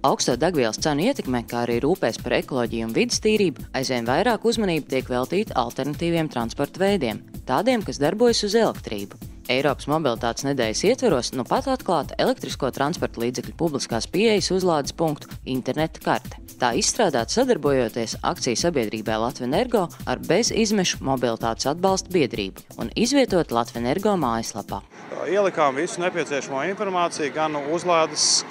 Augsto degvielas cenu ietekmē, kā arī rūpēs par ekoloģiju un vides tīrību, aizvien vairāk uzmanība tiek veltīta alternatīviem transporta veidiem, tādiem, kas darbojas uz elektrību. Eiropas mobilitātes nedēļas ietveros nu pat atklāta elektrisko transporta līdzekļu publiskās pieejas uzlādes punktu interneta karte. Tā izstrādāta sadarbojoties akciju sabiedrībai Latvenergo ar bezizmešu mobilitātes atbalsta biedrību un izvietot Latvenergo mājaslapā. Ielikām visu nepieciešamo informāciju, gan uzlādes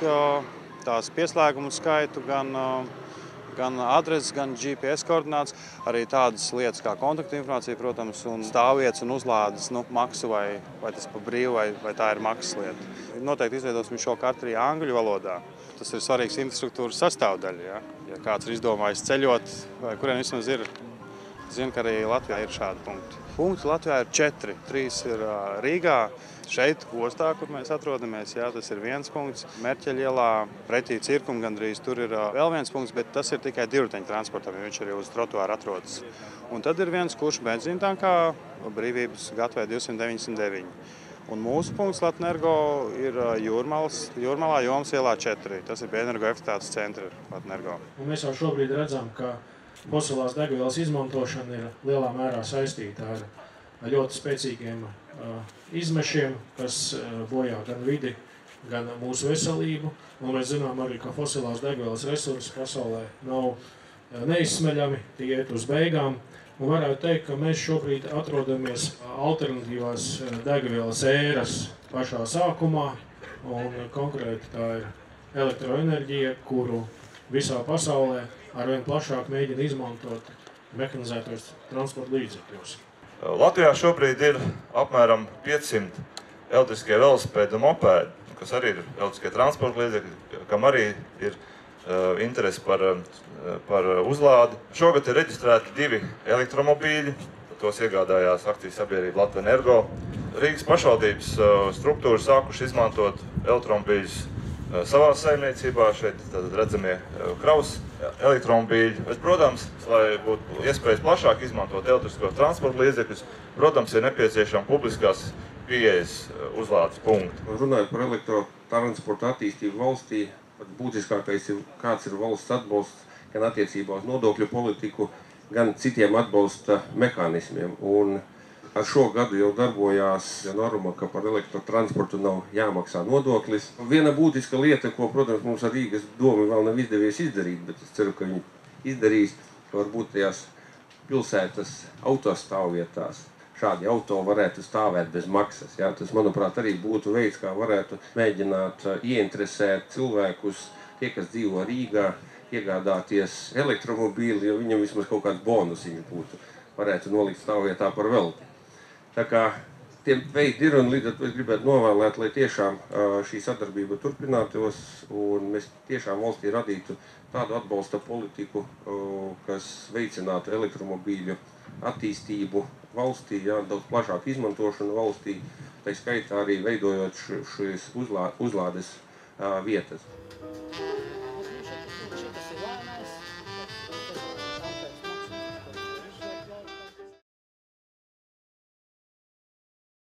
tās pieslēgumu skaitu, gan adreses, gan GPS koordināts, arī tādas lietas kā kontaktinformācija, protams, un stāvvietas un uzlādes maksu, vai tas pa brīvu, vai tā ir maksas lieta. Noteikti izveidosim šo karti arī angļu valodā. Tas ir svarīgs infrastruktūras sastāvdaļa. Ja kāds ir izdomājis ceļot, vai kuriem vismaz ir, zinu, ka arī Latvijā ir šādi punkti. Punkti Latvijā ir 4. 3 ir Rīgā. Šeit, ostā, kur mēs atrodamies, tas ir viens punkts. Merķeļa ielā, pretī cirkum gandrīz, tur ir vēl viens punkts, bet tas ir tikai divriteņu transportam, jo viņš arī uz trotuāra atrodas. Un tad ir viens, kurš benzīntankā Brīvības gatavē 299. Un mūsu punkts Latvenergo ir Jūrmalā, Jomas ielā 4. Tas ir energoefektivitātes centra Latvenergo. Mēs jau šobrīd redzam, ka fosilās degvielas izmantošana ir lielā mērā saistīta ar ļoti spēcīgiem izmešiem, kas bojā gan vidi, gan mūsu veselību. Un mēs zinām arī, ka fosilās degvielas resursi pasaulē nav neizsmeļami, tie iet uz beigām. Un varētu teikt, ka mēs šobrīd atrodamies alternatīvās degvielas ēras pašā sākumā, un konkrēti tā ir elektroenerģija, kuru visā pasaulē arvien plašāk mēģina izmantot mehanizētos transporta līdzekļos. Latvijā šobrīd ir apmēram 500 elektriskie velosipēdi un mopēdi, kas arī ir elektriskie transporta līdzekļi, kam arī ir interesi par uzlādi. Šogad ir reģistrēti 2 elektromobīļi, tos iegādājās akciju sabiedrība Latvenergo. Rīgas pašvaldības struktūras sākuši izmantot elektromobīļus savā saimniecībā, šeit redzamie kravas elektromobīļi. Bet, protams, lai būtu iespējas plašāk izmantot elektriskos transporta līdzekļus, protams, ir nepieciešama publiskās pieejas uzlādes punkti. Runājot par elektrotransporta attīstību valstī, būtiskākais ir, kāds ir valsts atbalsts gan attiecībā uz nodokļu politiku, gan citiem atbalsta mehānismiem. Un ar šo gadu jau darbojās norma, ka par elektrotransportu nav jāmaksā nodoklis. Viena būtiska lieta, ko, protams, mums ar Rīgas domu vēl nav izdevies izdarīt, bet es ceru, ka viņi izdarīs, ka varbūt tajās pilsētas autostāvvietās šādi auto varētu stāvēt bez maksas. Tas, manuprāt, arī būtu veids, kā varētu mēģināt ieinteresēt cilvēkus, tie, kas dzīvo Rīgā, iegādāties elektromobīli, jo viņam vismaz kaut kāds bonusiņu būtu, varētu nolikt stāvvietā par velti. Tā kā tiem veidi ir, un līdz ar to es gribētu novēlēt, lai tiešām šī sadarbība turpinātos, un mēs tiešām valstī radītu tādu atbalsta politiku, kas veicinātu elektromobīļu attīstību valstī, daudz plašāku izmantošanu valstī, tā skaitā arī veidojot šīs uzlādes vietas.